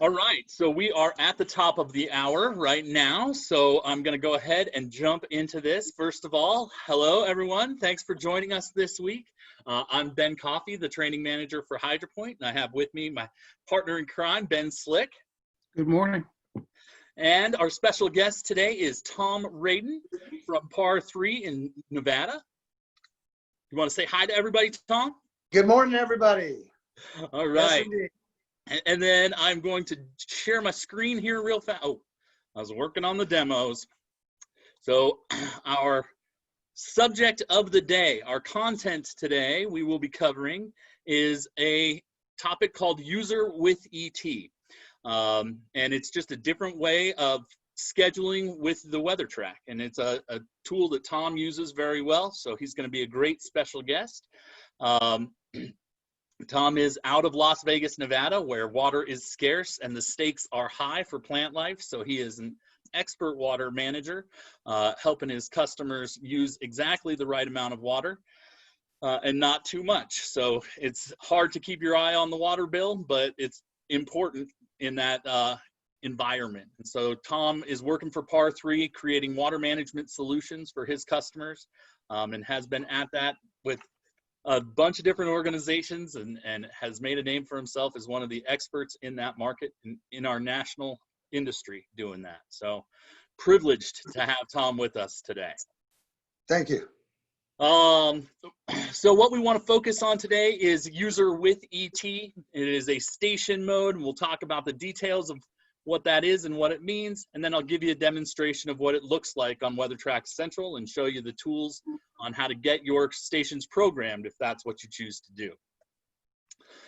All right, so we are at the top of the hour right now, so I'm going to go ahead and jump into this. First of all, hello everyone. Thanks for joining us this week. I'm Ben Coffey, the training manager for HydroPoint, and I have with me my partner in crime, Ben Slick. Good morning. And our special guest today is Tom Raden from Par 3 in Nevada. You want to say hi to everybody, Tom? Good morning, everybody. All right. Yes, and then I'm going to share my screen here real fast. Oh, I was working on the demos. So our subject of the day, our content today we will be covering is a topic called User with ET. And it's just a different way of scheduling with the Weathertrack. And it's a tool that Tom uses very well. So he's going to be a great special guest. Tom is out of Las Vegas, Nevada, where water is scarce and the stakes are high for plant life. So he is an expert water manager, helping his customers use exactly the right amount of water and not too much. So it's hard to keep your eye on the water bill, but it's important in that environment. And so Tom is working for Par 3, creating water management solutions for his customers, and has been at that with a bunch of different organizations and has made a name for himself as one of the experts in that market in our national industry doing that. So privileged to have Tom with us today. thank you. So what we want to focus on today is User with ET. It is a station mode, and we'll talk about the details of what that is and what it means, and then I'll give you a demonstration of what it looks like on Weathertrack Central and show you the tools on how to get your stations programmed if that's what you choose to do.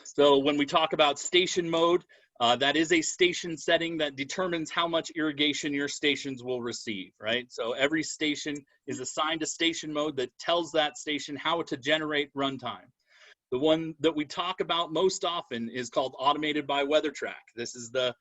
So when we talk about station mode, that is a station setting that determines how much irrigation your stations will receive, right? So every station is assigned a station mode that tells that station how to generate runtime. The one that we talk about most often is called Automated by Weathertrack. This is the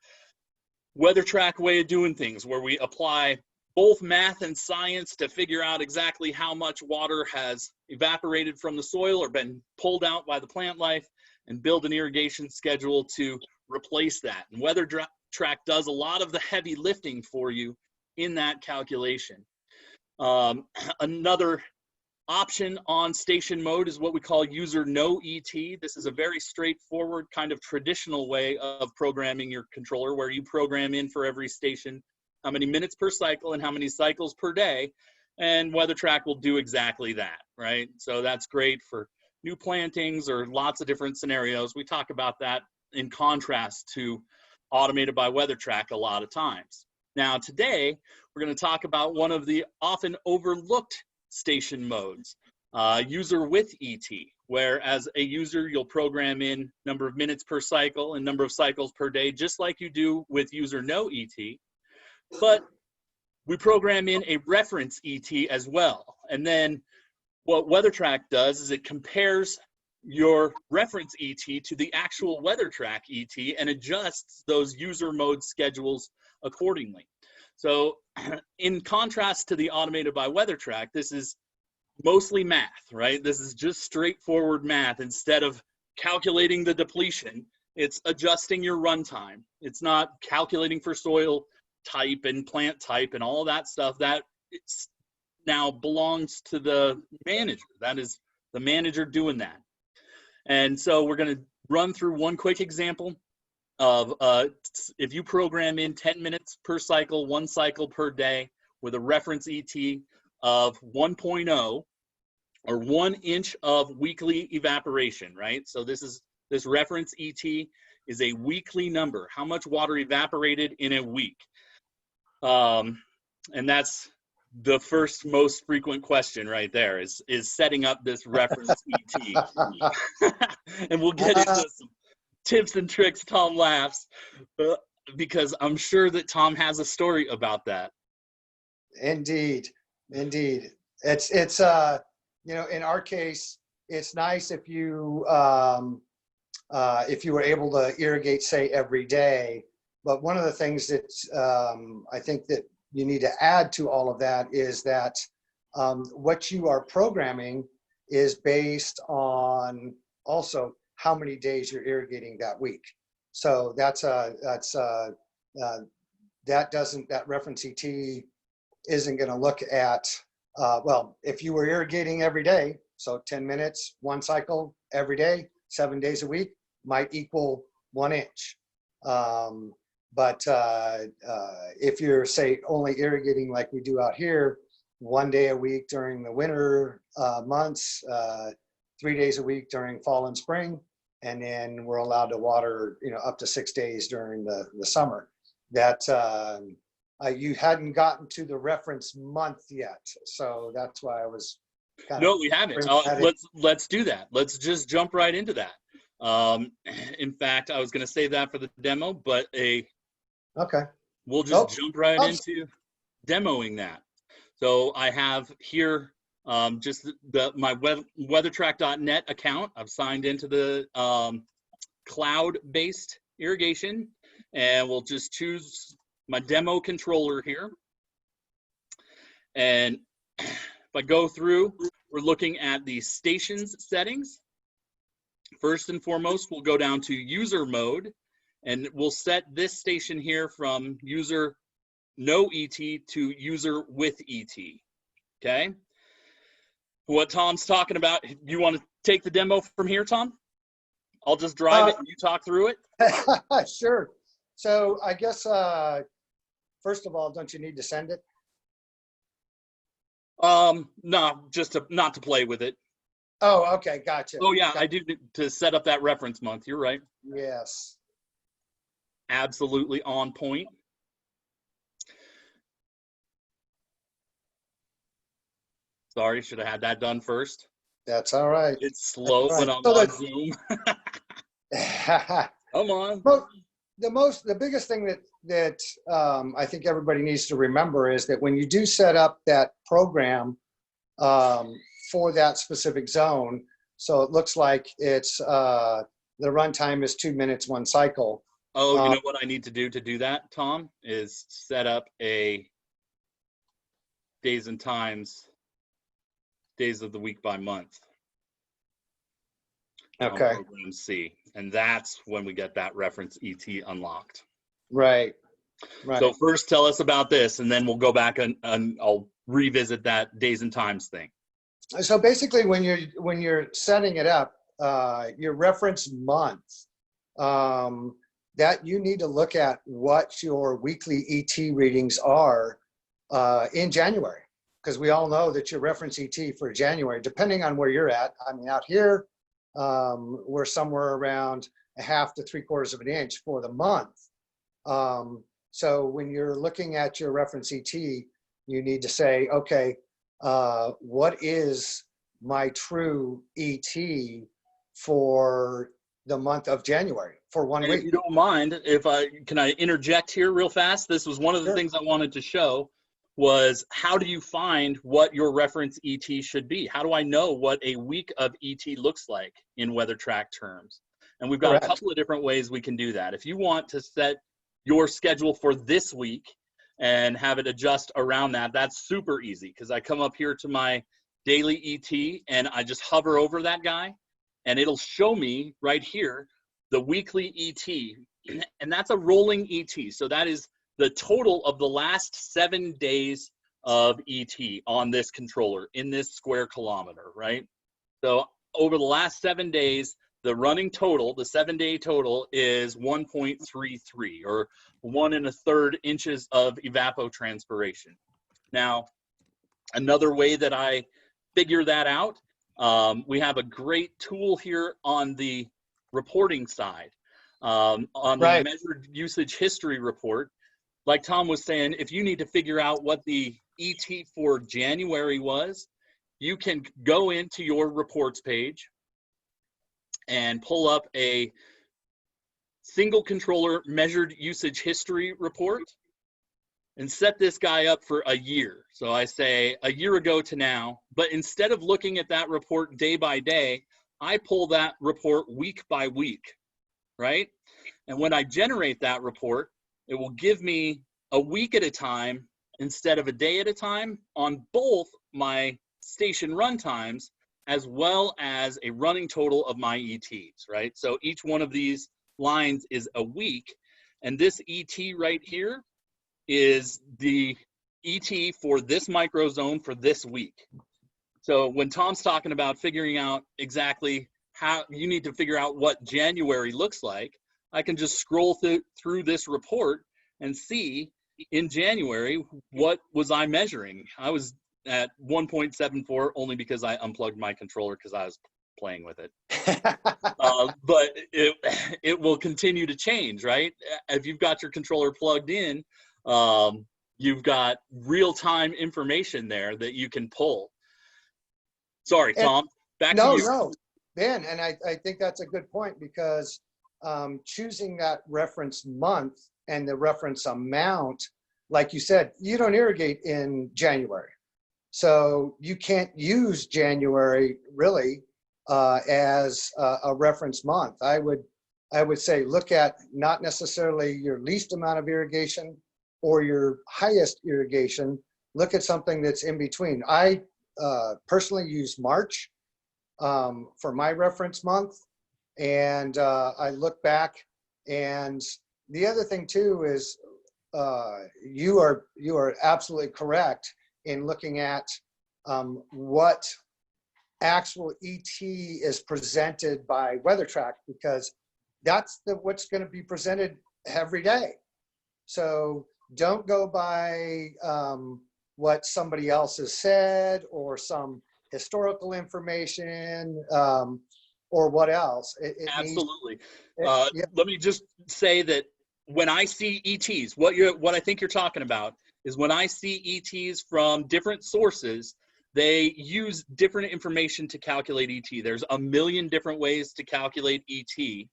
Weathertrack way of doing things, where we apply both math and science to figure out exactly how much water has evaporated from the soil or been pulled out by the plant life, and build an irrigation schedule to replace that. And Weathertrack does a lot of the heavy lifting for you in that calculation. Another option on station mode is what we call User No ET. This is a very straightforward kind of traditional way of programming your controller, where you program in for every station how many minutes per cycle and how many cycles per day, and Weathertrack will do exactly that, right? So that's great for new plantings or lots of different scenarios. We talk about that in contrast to Automated by Weathertrack a lot of times. Now today, we're going to talk about one of the often overlooked station modes, User with ET, where as a user, you'll program in number of minutes per cycle and number of cycles per day, just like you do with User No ET. But we program in a reference ET as well. And then what Weathertrack does is it compares your reference ET to the actual Weathertrack ET and adjusts those user mode schedules accordingly. So in contrast to the Automated by Weathertrack, this is mostly math, right? This is just straightforward math. Instead of calculating the depletion, it's adjusting your runtime. It's not calculating for soil type and plant type and all that stuff. That it's now belongs to the manager. That is the manager doing that. And so we're going to run through one quick example of if you program in 10 minutes per cycle, 1 cycle per day with a reference ET of 1.0 or 1 inch of weekly evaporation, right? So this reference ET is a weekly number, how much water evaporated in a week. And that's the first most frequent question right there is setting up this reference ET. And we'll get into some tips and tricks. Tom laughs because I'm sure that Tom has a story about that. Indeed. It's you know, in our case, it's nice if you were able to irrigate, say, every day. But one of the things that I think that you need to add to all of that is that what you are programming is based on also how many days you're irrigating that week. So that reference ET isn't going to look at, well, if you were irrigating every day, so 10 minutes, one cycle every day, 7 days a week, might equal 1 inch. But if you're, say, only irrigating like we do out here, 1 day a week during the winter months, 3 days a week during fall and spring, and then we're allowed to water, up to 6 days during the summer. That you hadn't gotten to the reference month yet, so that's why I was kind of. No, we haven't. Let's do that. Let's just jump right into that. In fact, I was going to save that for the demo, but okay, we'll just jump right into demoing that. So I have here just my weathertrack.net account. I've signed into the cloud-based irrigation, and we'll just choose my demo controller here. And if I go through, we're looking at the stations settings. First and foremost, we'll go down to user mode, and we'll set this station here from user no ET to user with ET. Okay. What Tom's talking about, you want to take the demo from here, Tom? I'll just drive it and you talk through it. Sure. So I guess, first of all, don't you need to send it? No, just not to play with it. Oh, okay, gotcha. Oh yeah, gotcha. I do to set up that reference month. You're right. Yes. Absolutely on point. Sorry, should have had that done first. That's all right. It's slow when I'm So on Zoom. Come on. The biggest thing that I think everybody needs to remember is that when you do set up that program for that specific zone, so it looks like it's the runtime is 2 minutes, one cycle. Oh, you know what I need to do that, Tom, is set up a days and times, days of the week by month. Okay. Program C, and that's when we get that reference ET unlocked. Right. Right. So first, tell us about this, and then we'll go back and I'll revisit that days and times thing. So basically, when you're setting it up, your reference month, that you need to look at what your weekly ET readings are in January, because we all know that your reference ET for January, depending on where you're at. I mean, out here, we're somewhere around 1/2 to 3/4 of an inch for the month. So when you're looking at your reference ET, you need to say, okay, what is my true ET for the month of January for 1 week? If you don't mind, can I interject here real fast? This was one of the things I wanted to show, was how do you find what your reference ET should be? How do I know what a week of ET looks like in Weathertrack terms? And we've got a couple of different ways we can do that. If you want to set your schedule for this week and have it adjust around that, that's super easy, because I come up here to my daily ET and I just hover over that guy and it'll show me right here the weekly ET, and that's a rolling ET. So that is the total of the last 7 days of ET on this controller in this square kilometer, right? So over the last 7 days, the running total, the 7-day total, is 1.33, or 1 1/3 inches of evapotranspiration. Now, another way that I figure that out, we have a great tool here on the reporting side. On the measured usage history report, like Tom was saying, if you need to figure out what the ET for January was, you can go into your reports page and pull up a single controller measured usage history report and set this guy up for a year. So I say a year ago to now, but instead of looking at that report day by day, I pull that report week by week, right? And when I generate that report, it will give me a week at a time instead of a day at a time on both my station run times, as well as a running total of my ETs, right? So each one of these lines is a week. And this ET right here is the ET for this microzone for this week. So when Tom's talking about figuring out exactly how you need to figure out what January looks like, I can just scroll through this report and see in January, what was I measuring? I was at 1.74 only because I unplugged my controller because I was playing with it. But it will continue to change, right? If you've got your controller plugged in, you've got real-time information there that you can pull. Sorry, Tom, back to you. No, Ben, and I think that's a good point, because choosing that reference month and the reference amount, like you said, you don't irrigate in January. So you can't use January really as a reference month. I would say look at not necessarily your least amount of irrigation or your highest irrigation. Look at something that's in between. I personally use March for my reference month, and I look back. And the other thing too is you are absolutely correct in looking at what actual ET is presented by Weathertrack, because that's what's going to be presented every day. So don't go by what somebody else has said or some historical information or what else. Absolutely. Yeah. Let me just say that when I see ETs, what I think you're talking about is when I see ETs from different sources, they use different information to calculate ET. There's a million different ways to calculate ET.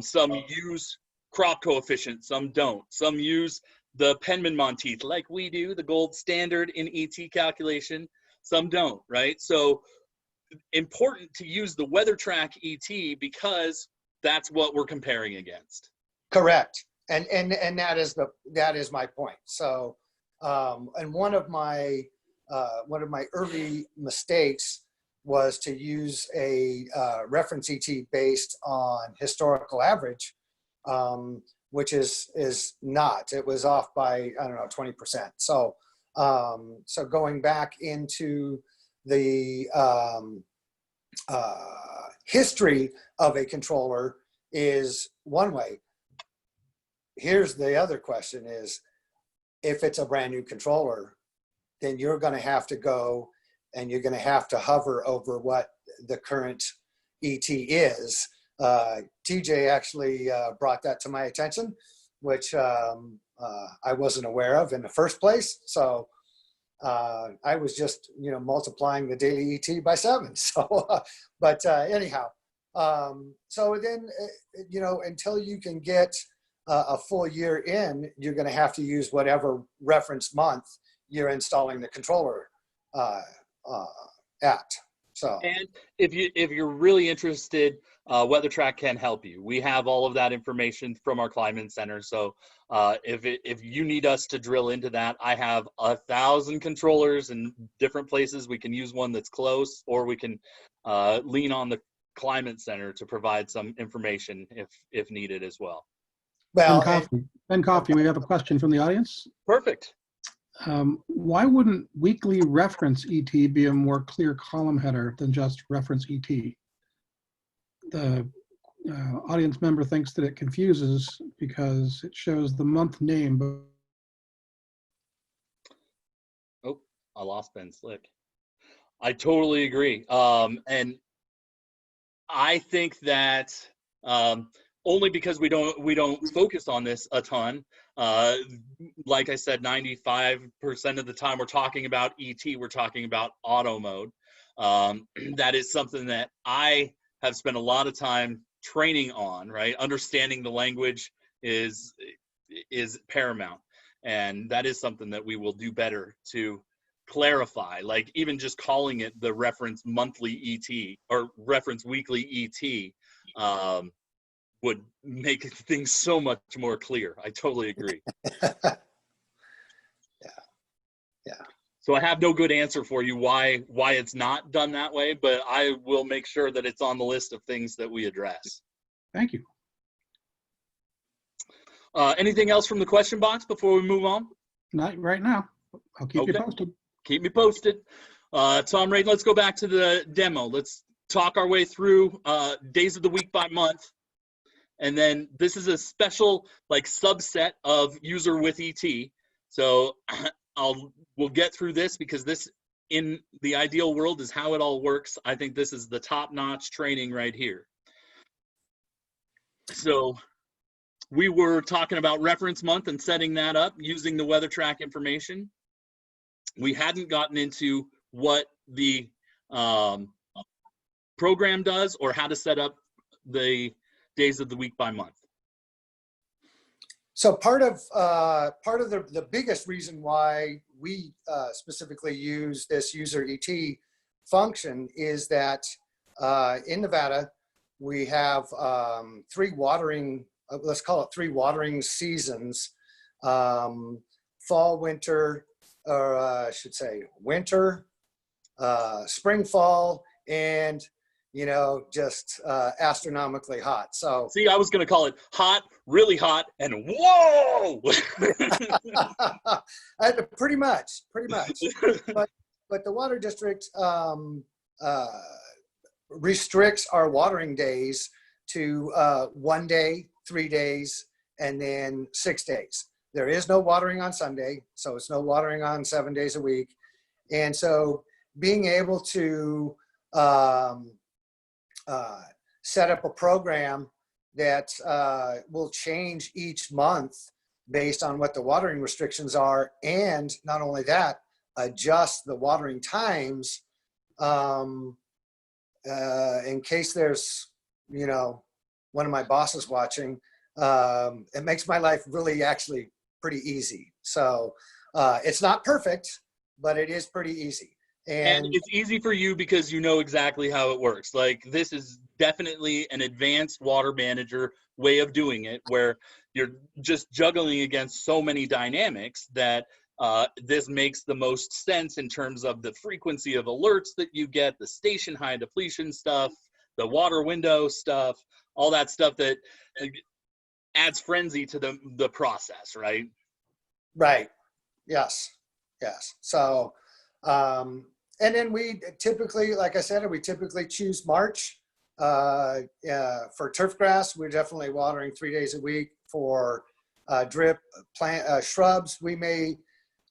Some use crop coefficient, some don't. Some use the Penman-Monteith like we do, the gold standard in ET calculation. Some don't, right? So important to use the Weathertrack ET because that's what we're comparing against. Correct. And that is my point. So and one of my early mistakes was to use a reference ET based on historical average, which is not. It was off by, I don't know, 20%. So so going back into the history of a controller is one way. Here's the other question is, if it's a brand new controller, then you're going to have to go and you're going to have to hover over what the current ET is. TJ actually brought that to my attention, which I wasn't aware of in the first place. So I was just, multiplying the daily ET by 7. So, but anyhow, so then, until you can get a full year in, you're going to have to use whatever reference month you're installing the controller at. So, and if you're really interested, Weathertrack can help you. We have all of that information from our Climate Center. So if you need us to drill into that, I have 1,000 controllers in different places. We can use one that's close, or we can lean on the Climate Center to provide some information if needed as well. well, Ben Coffey, we have a question from the audience. Perfect. Why wouldn't weekly reference ET be a more clear column header than just reference ET? The audience member thinks that it confuses because it shows the month name. Oh, I lost Ben Slick. I totally agree. And I think that only because we don't focus on this a ton. Like I said, 95% of the time we're talking about ET, we're talking about auto mode. That is something that I have spent a lot of time training on, right? Understanding the language is paramount. And that is something that we will do better to clarify, like even just calling it the reference monthly ET or reference weekly ET would make things so much more clear. I totally agree. Yeah. So I have no good answer for you why it's not done that way, but I will make sure that it's on the list of things that we address. Thank you. Anything else from the question box before we move on? Not right now. I'll keep you Okay. posted. Keep me posted. Tom, Raden, let's go back to the demo. Let's talk our way through days of the week by month. And then this is a special like subset of user with ET. So we'll get through this because this in the ideal world is how it all works. I think this is the top-notch training right here. So we were talking about reference month and setting that up using the Weathertrack information. We hadn't gotten into what the program does or how to set up the days of the week by month. So part of the biggest reason why we specifically use this user ET function is that in Nevada we have three watering, let's call it three watering seasons: fall, winter, or I should say winter, spring, fall, and just astronomically hot. So see, I was going to call it hot, really hot, and whoa. pretty much. But the water district restricts our watering days to 1 day, 3 days, and then 6 days. There is no watering on Sunday, so it's no watering on 7 days a week. And so being able to set up a program that will change each month based on what the watering restrictions are, and not only that, adjust the watering times in case there's one of my bosses watching. It makes my life really actually pretty easy. So it's not perfect, but it is pretty easy. And it's easy for you because you know exactly how it works. Like, this is definitely an advanced water manager way of doing it, where you're just juggling against so many dynamics that this makes the most sense in terms of the frequency of alerts that you get, the station high depletion stuff, the water window stuff, all that stuff that adds frenzy to the process, right? Right. Yes. So, and then we typically, like I said, we typically choose March. For turf grass, we're definitely watering 3 days a week. For drip plant shrubs, we may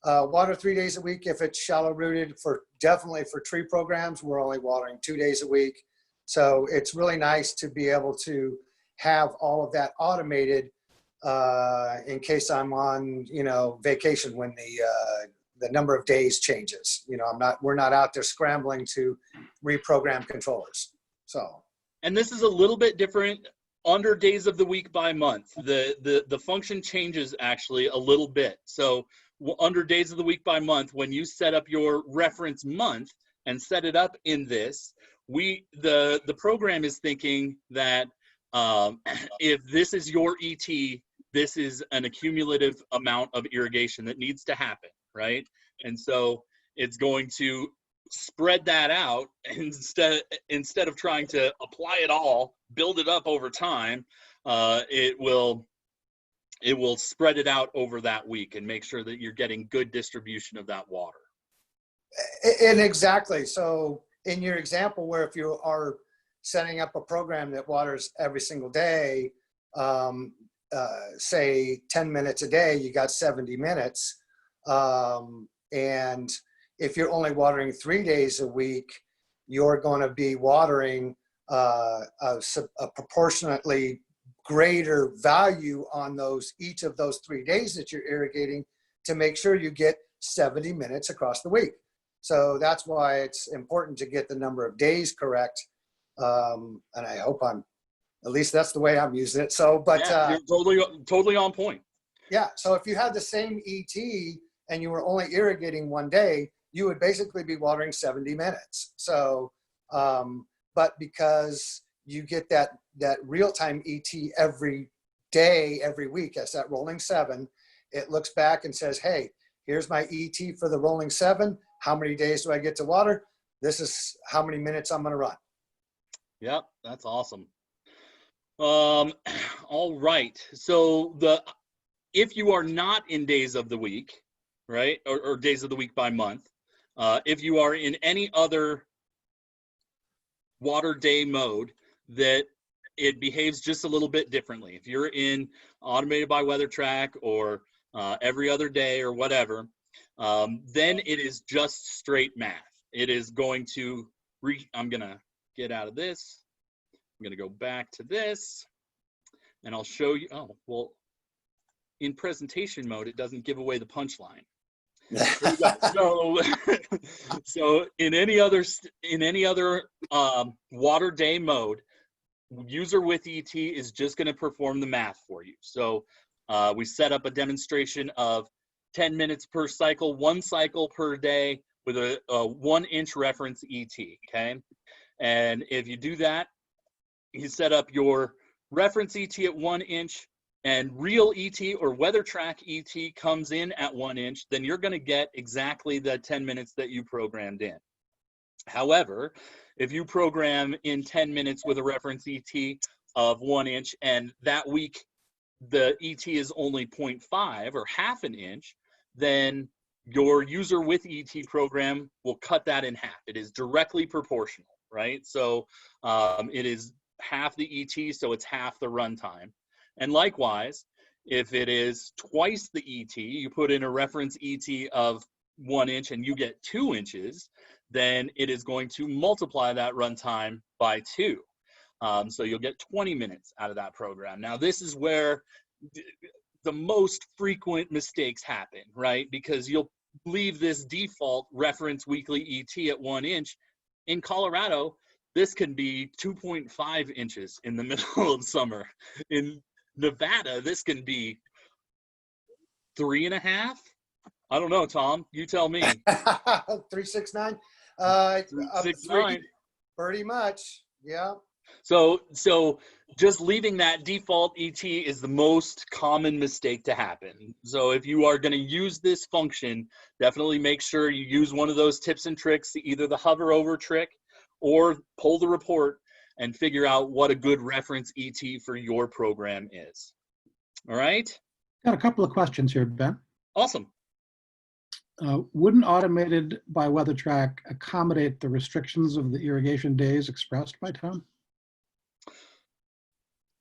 water 3 days a week if it's shallow rooted. Definitely for tree programs, we're only watering 2 days a week. So it's really nice to be able to have all of that automated in case I'm on vacation when the number of days changes. We're not out there scrambling to reprogram controllers. So, and this is a little bit different under days of the week by month. The function changes actually a little bit. So under days of the week by month, when you set up your reference month and set it up in this, the program is thinking that if this is your ET, this is an accumulative amount of irrigation that needs to happen, right? And so it's going to spread that out instead of trying to apply it all, build it up over time. It will spread it out over that week and make sure that you're getting good distribution of that water. And exactly. So in your example, where if you are setting up a program that waters every single day, say 10 minutes a day, you got 70 minutes. And if you're only watering 3 days a week, you're going to be watering a proportionately greater value on each of those 3 days that you're irrigating to make sure you get 70 minutes across the week. So that's why it's important to get the number of days correct. And I hope at least that's the way I'm using it. So, but yeah, you're totally on point. Yeah. So if you had the same ET and you were only irrigating 1 day, you would basically be watering 70 minutes. So, but because you get that real-time ET every day, every week, as that rolling 7, it looks back and says, hey, here's my ET for the rolling 7. How many days do I get to water? This is how many minutes I'm going to run. Yep, that's awesome. All right. So if you are not in days of the week, right, or days of the week by month, if you are in any other water day mode, that it behaves just a little bit differently. If you're in automated by Weathertrack or every other day or whatever, then it is just straight math. It is going to, I'm going to get out of this. I'm going to go back to this, and I'll show you. Oh, well, in presentation mode, it doesn't give away the punchline. So in any other water day mode, user with ET is just going to perform the math for you. So we set up a demonstration of 10 minutes per cycle, 1 cycle per day with a 1-inch reference ET, okay? And if you do that, you set up your reference ET at 1 inch and real ET or Weathertrack ET comes in at 1 inch, then you're going to get exactly the 10 minutes that you programmed in. However, if you program in 10 minutes with a reference ET of 1 inch and that week the ET is only 0.5 or half an inch, then your user with ET program will cut that in half. It is directly proportional, right? So it is half the ET, so it's half the runtime. And likewise, if it is twice the ET, you put in a reference ET of 1 inch and you get 2 inches, then it is going to multiply that runtime by 2. So you'll get 20 minutes out of that program. Now, this is where the most frequent mistakes happen, right? Because you'll leave this default reference weekly ET at 1 inch. In Colorado, this can be 2.5 inches in the middle of summer. In Nevada, this can be 3.5. I don't know, Tom. You tell me. 369. 369. Pretty much. Yeah. So just leaving that default ET is the most common mistake to happen. So if you are going to use this function, definitely make sure you use one of those tips and tricks, either the hover over trick or pull the report and figure out what a good reference ET for your program is. All right? Got a couple of questions here, Ben. Awesome. Wouldn't automated by Weathertrack accommodate the restrictions of the irrigation days expressed by Tom?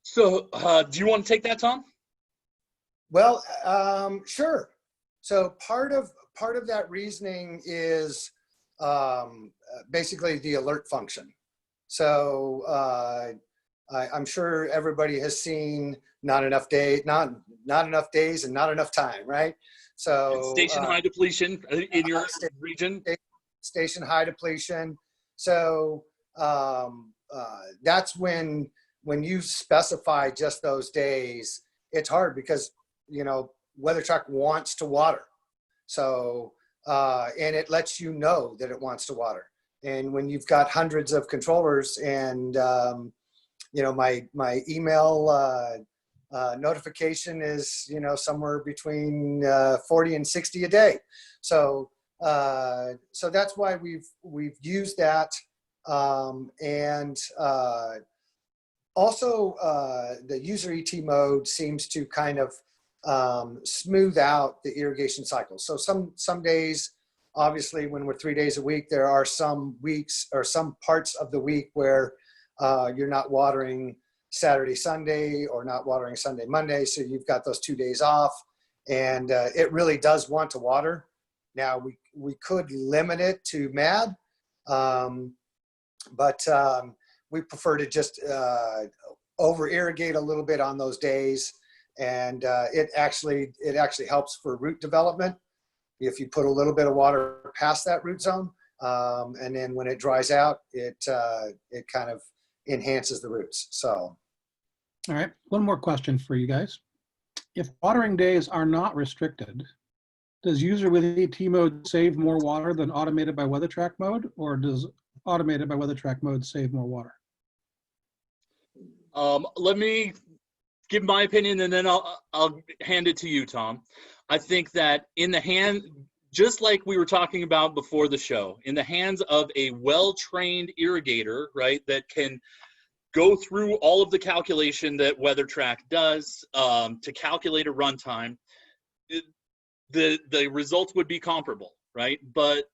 So do you want to take that, Tom? Well, sure. So part of that reasoning is basically the alert function. So I'm sure everybody has seen not enough days and not enough time, right? So and station high depletion in your region. Station high depletion. So that's when you specify just those days, it's hard because, you know, Weathertrack wants to water. So, and it lets you know that it wants to water. And when you've got hundreds of controllers and, you know, my email notification is, you know, somewhere between 40 and 60 a day. So, so that's why we've used that. And also, the user ET mode seems to kind of smooth out the irrigation cycle. So some days, obviously, when we're 3 days a week, there are some weeks or some parts of the week where you're not watering Saturday, Sunday, or not watering Sunday, Monday. So you've got those 2 days off, and it really does want to water. Now we could limit it to MAD, but we prefer to just over irrigate a little bit on those days, and it actually helps for root development if you put a little bit of water past that root zone, and then when it dries out, it kind of enhances the roots. So, all right, one more question for you guys. If watering days are not restricted, does user with ET mode save more water than automated by Weathertrack mode, or does automated by Weathertrack mode save more water? Let me give my opinion and then I'll hand it to you, Tom. I think that in the hand, just like we were talking about before the show, in the hands of a well-trained irrigator, right, that can go through all of the calculation that Weathertrack does to calculate a runtime, the results would be comparable, right? But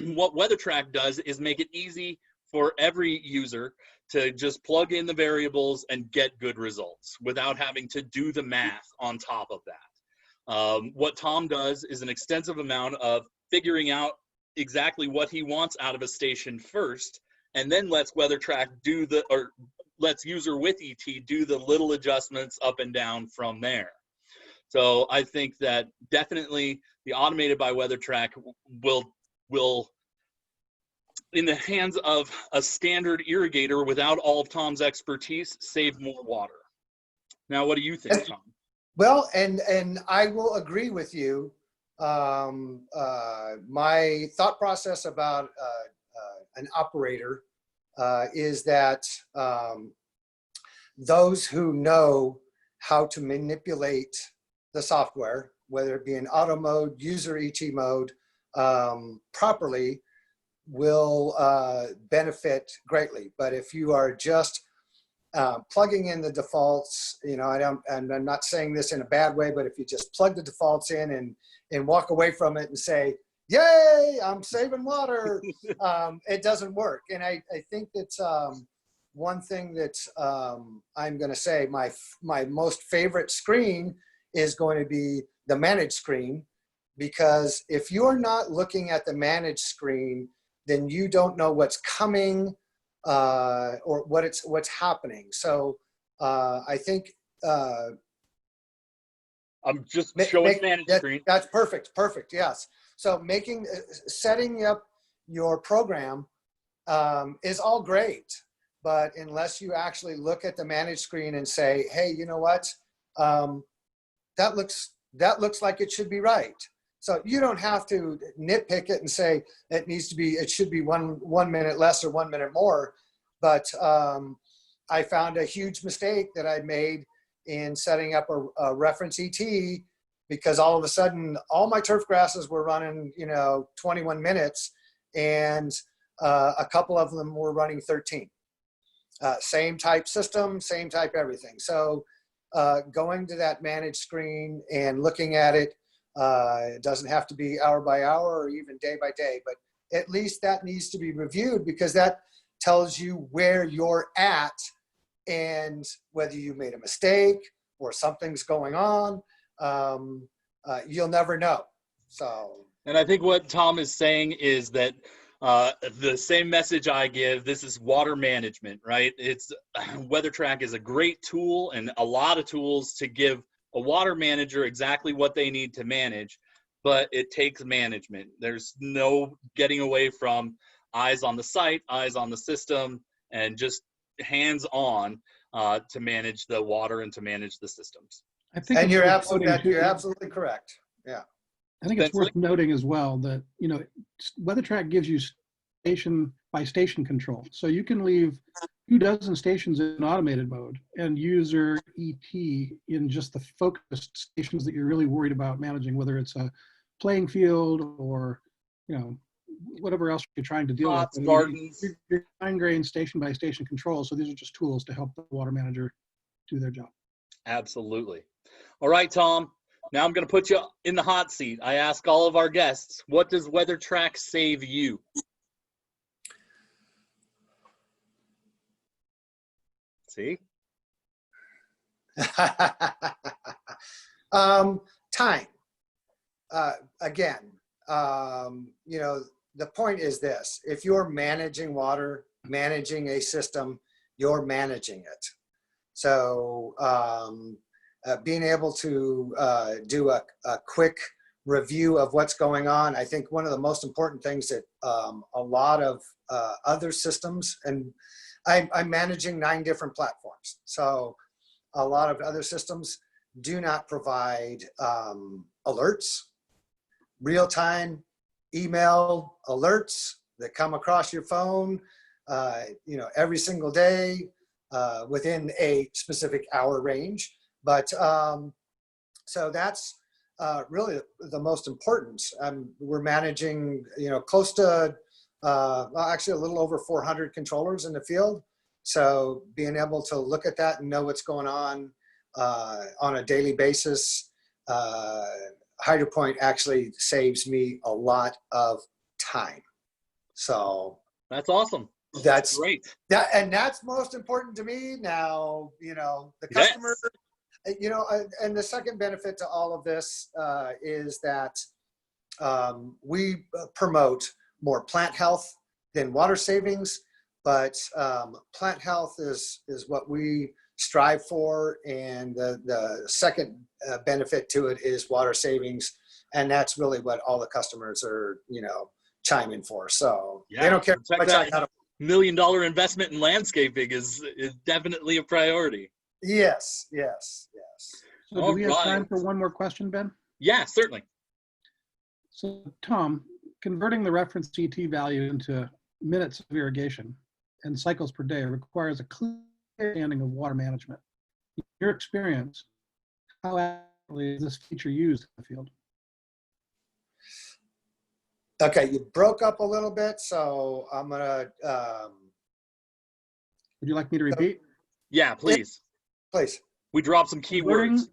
what Weathertrack does is make it easy for every user to just plug in the variables and get good results without having to do the math on top of that. What Tom does is an extensive amount of figuring out exactly what he wants out of a station first, and then lets Weathertrack do the, or lets user with ET do the little adjustments up and down from there. So I think that definitely the automated by Weathertrack will in the hands of a standard irrigator without all of Tom's expertise, save more water. Now, what do you think, Tom? Well, and I will agree with you. My thought process about an operator is that those who know how to manipulate the software, whether it be in auto mode, user ET mode, properly, will benefit greatly. But if you are just plugging in the defaults, you know, and I'm not saying this in a bad way, but if you just plug the defaults in and walk away from it and say, yay, I'm saving water, it doesn't work. And I think that's one thing that I'm going to say, my most favorite screen is going to be the manage screen, because if you're not looking at the manage screen, then you don't know what's coming or what's happening. So I think I'm just showing manage screen. That's perfect. Yes. So setting up your program is all great, but unless you actually look at the manage screen and say, hey, you know what, that looks like it should be right. So you don't have to nitpick it and say it should be one minute less or 1 minute more. But I found a huge mistake that I made in setting up a reference ET, because all of a sudden all my turf grasses were running, 21 minutes, and a couple of them were running 13. Same type system, same type everything. So going to that manage screen and looking at it, it doesn't have to be hour by hour or even day by day, but at least that needs to be reviewed, because that tells you where you're at and whether you made a mistake or something's going on. You'll never know. So, and I think what Tom is saying is that the same message I give, this is water management, right? Weathertrack is a great tool, and a lot of tools to give a water manager exactly what they need to manage, but it takes management. There's no getting away from eyes on the site, eyes on the system, and just hands-on to manage the water and to manage the systems. I think and you're absolutely correct. Yeah. I think it's worth noting as well that, Weathertrack gives you station by station control. So you can leave 24 stations in automated mode and user ET in just the focused stations that you're really worried about managing, whether it's a playing field or, whatever else you're trying to deal with. Gardens. You're fine-grained station by station control. So these are just tools to help the water manager do their job. Absolutely. All right, Tom. Now I'm going to put you in the hot seat. I ask all of our guests, what does Weathertrack save you? See? Time. Again, the point is this: if you're managing water, managing a system, you're managing it. So being able to do a quick review of what's going on, I think one of the most important things that a lot of other systems, and I'm managing 9 different platforms, so a lot of other systems do not provide alerts, real-time email alerts that come across your phone, every single day within a specific hour range. But so that's really the most important. We're managing, close to, actually a little over 400 controllers in the field. So being able to look at that and know what's going on a daily basis, HydroPoint actually saves me a lot of time. So That's awesome. that's Great. that, and that's most important to me now. You know, the Yes. customer. You know, and the second benefit to all of this is that we promote more plant health than water savings, but plant health is what we strive for, and the second benefit to it is water savings, and that's really what all the customers are, you know, chiming for. So Yeah. they don't care Check how much I that. got. $1 million investment in landscaping is definitely a priority. Yes, yes, yes. So do All we have time right. for one more question, Ben? Yeah, certainly. So Tom, converting the reference ET value into minutes of irrigation and cycles per day requires a clear understanding of water management. In your experience, how accurately is this feature used in the field? Okay, you broke up a little bit, so I'm gonna Would you like me to repeat? Yeah, please. please. We dropped some keywords.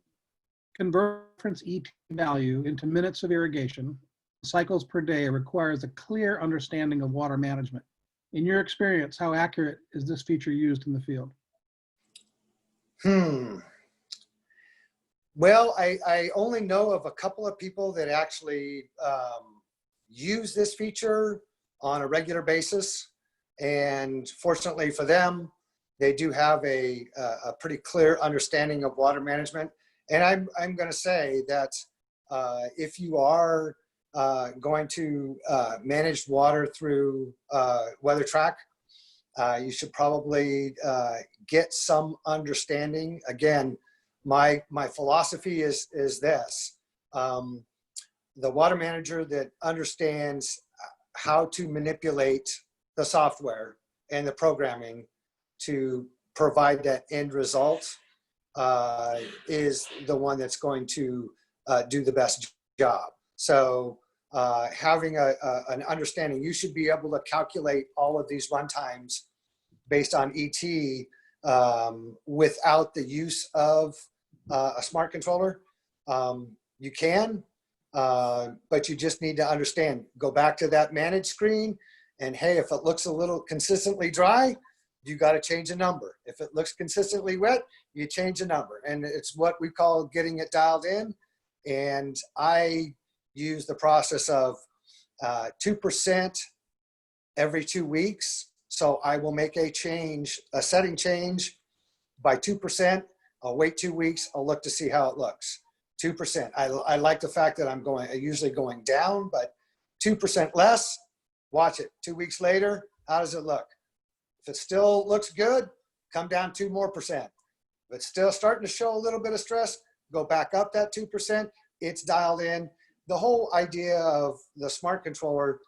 Convert reference ET value into minutes of irrigation, cycles per day requires a clear understanding of water management. In your experience, how accurate is this feature used in the field? Well, I only know of a couple of people that actually use this feature on a regular basis. And fortunately for them, they do have a pretty clear understanding of water management. And I'm going to say that if you are going to manage water through Weathertrack, you should probably get some understanding. Again, my philosophy is this: the water manager that understands how to manipulate the software and the programming to provide that end result is the one that's going to do the best job. So having an understanding, you should be able to calculate all of these runtimes based on ET without the use of a smart controller. You can, but you just need to understand. Go back to that manage screen, and hey, if it looks a little consistently dry, you got to change a number. If it looks consistently wet, you change a number. And it's what we call getting it dialed in. And I use the process of 2% every 2 weeks. So I will make a change, a setting change by 2%. I'll wait 2 weeks. I'll look to see how it looks. 2%. I like the fact that I'm usually going down, but 2% less, watch it. 2 weeks later, how does it look? If it still looks good, come down 2 more percent. If it's still starting to show a little bit of stress, go back up that 2%. It's dialed in. The whole idea of the smart controller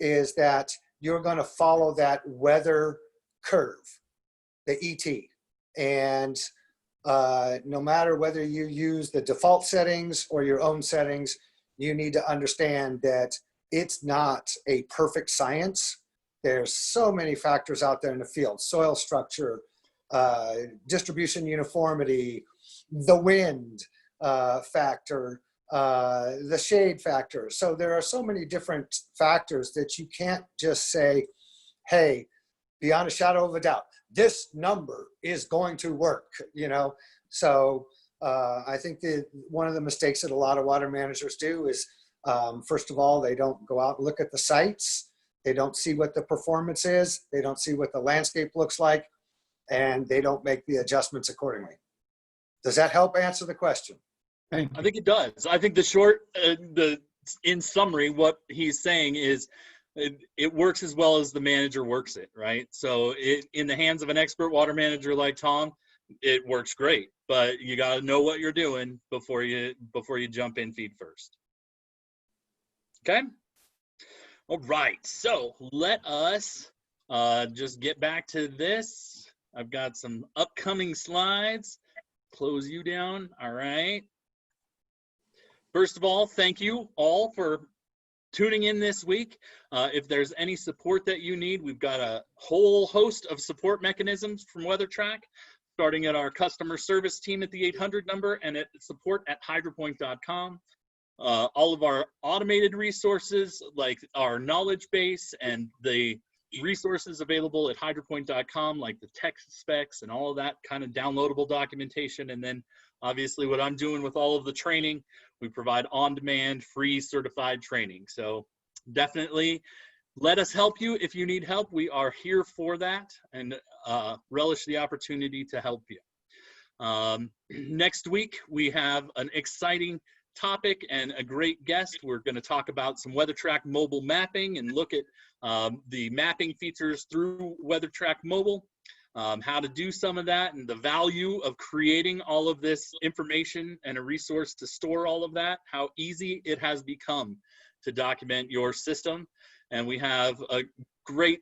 is that you're going to follow that weather curve, the ET. And no matter whether you use the default settings or your own settings, you need to understand that it's not a perfect science. There's so many factors out there in the field: soil structure, distribution uniformity, the wind factor, the shade factor. So there are so many different factors that you can't just say, hey, beyond a shadow of a doubt, this number is going to work, you know? So I think that one of the mistakes that a lot of water managers do is, first of all, they don't go out and look at the sites. They don't see what the performance is. They don't see what the landscape looks like, and they don't make the adjustments accordingly. Does that help answer the question? Thank you. I think it does. I think in summary, what he's saying is it works as well as the manager works it, right? So in the hands of an expert water manager like Tom, it works great, but you got to know what you're doing before you jump in feed first. Okay. All right. So let us just get back to this. I've got some upcoming slides. Close you down. All right. First of all, thank you all for tuning in this week. If there's any support that you need, we've got a whole host of support mechanisms from Weathertrack, starting at our customer service team at the 800 number and at support@hydropoint.com. All of our automated resources like our knowledge base and the resources available at hydropoint.com, like the text specs and all of that kind of downloadable documentation. And then obviously what I'm doing with all of the training, we provide on-demand free certified training. So definitely let us help you. If you need help, we are here for that and relish the opportunity to help you. Next week, we have an exciting topic and a great guest. We're going to talk about some Weathertrack mobile mapping and look at the mapping features through Weathertrack mobile, how to do some of that, and the value of creating all of this information and a resource to store all of that, how easy it has become to document your system. And we have a great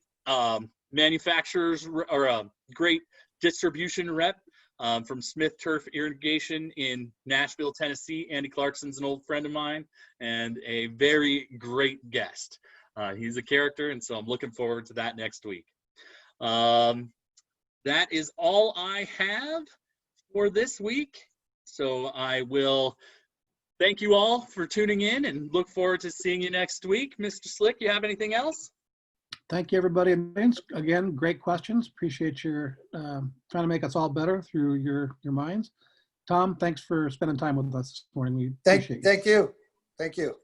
manufacturers or a great distribution rep from Smith Turf Irrigation in Nashville, Tennessee. Andy Clarkson's an old friend of mine and a very great guest. He's a character, and so I'm looking forward to that next week. That is all I have for this week. So I will thank you all for tuning in and look forward to seeing you next week. Mr. Slick, you have anything else? Thank you, everybody. Again, great questions. Appreciate your trying to make us all better through your minds. Tom, thanks for spending time with us this morning. We appreciate you. Thank you.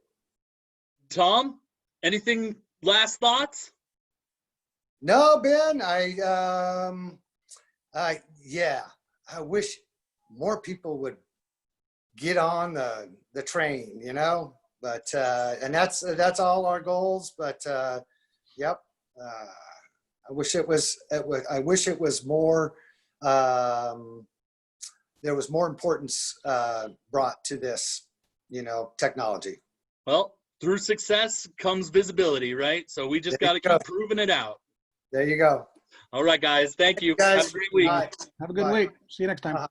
Tom, anything, last thoughts? No, Ben, I wish more people would get on the train, you know, but, and that's all our goals, but, yep. I wish it was more, there was more importance brought to this, you know, technology. Well, through success comes visibility, right? So we just got to keep proving it out. There you go. All right, guys. Thank you. Guys, have a great week. bye. Have a good week. See you next time.